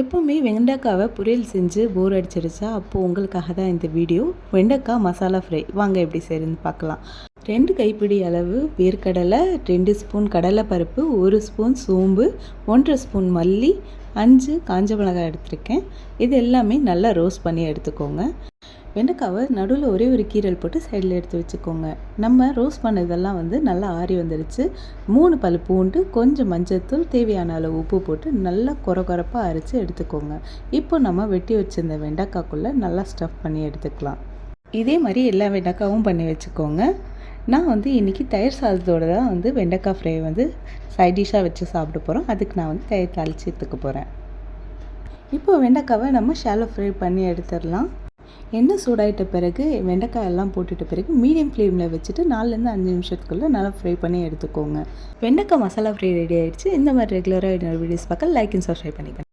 எப்போவுமே வெண்டைக்காவை பொரியல் செஞ்சு போர் அடிச்சிருச்சா அப்போது உங்களுக்காக தான் இந்த வீடியோ. வெண்டைக்காய் மசாலா ஃப்ரை வாங்க எப்படி செய்யுதுன்னு பார்க்கலாம். 2 கைப்பிடி அளவு வேர்க்கடலை, 2 ஸ்பூன் கடலைப்பருப்பு, 1 ஸ்பூன் சோம்பு, 1 ஸ்பூன் மல்லி, 5 காஞ்ச மிளகாய் எடுத்திருக்கேன். இது எல்லாமே நல்லா ரோஸ்ட் பண்ணி எடுத்துக்கோங்க. வெண்டைக்காவை நடுவில் ஒரே ஒரு கீரல் போட்டு சைடில் எடுத்து வச்சுக்கோங்க. நம்ம ரோஸ்ட் பண்ணதெல்லாம் நல்லா ஆறி வந்துடுச்சு. 3 பல் பூண்டு, கொஞ்சம் மஞ்சள்தூள், தேவையான அளவு உப்பு போட்டு நல்லா கொரப்பாக அரைச்சி எடுத்துக்கோங்க. இப்போ நம்ம வெட்டி வச்சுருந்த வெண்டைக்காய்க்குள்ளே நல்லா ஸ்டஃப் பண்ணி எடுத்துக்கலாம். இதே மாதிரி எல்லா வெண்டைக்காவும் பண்ணி வச்சுக்கோங்க. நான் இன்றைக்கி தயிர் சாதத்தோடு தான் வெண்டைக்காய் ஃப்ரை சைட் டிஷ்ஷாக வச்சு சாப்பிட போகிறோம். அதுக்கு நான் தயிர் தாளித்து எடுத்துக்க போகிறேன். இப்போ வெண்டைக்காவை நம்ம ஷாலோ ஃப்ரை பண்ணி எடுத்துடலாம். எண்ணெய் சூடாயிட்ட பிறகு வெண்டைக்காய் எல்லாம் போட்டுட்ட பிறகு மீடியம் ஃப்ளேமில் வச்சுட்டு 4லேருந்து 5 நிமிஷத்துக்குள்ளே நல்லா ஃப்ரை பண்ணி எடுத்துக்கோங்க. வெண்டைக்காய் மசாலா ஃப்ரை ரெடி ஆகிடுச்சு. இந்த மாதிரி ரெகுலராக என்னோட வீடியோஸ் பார்க்க லைக் அண்ட் சப்ஸ்கிரைப் பண்ணிக்கோங்க.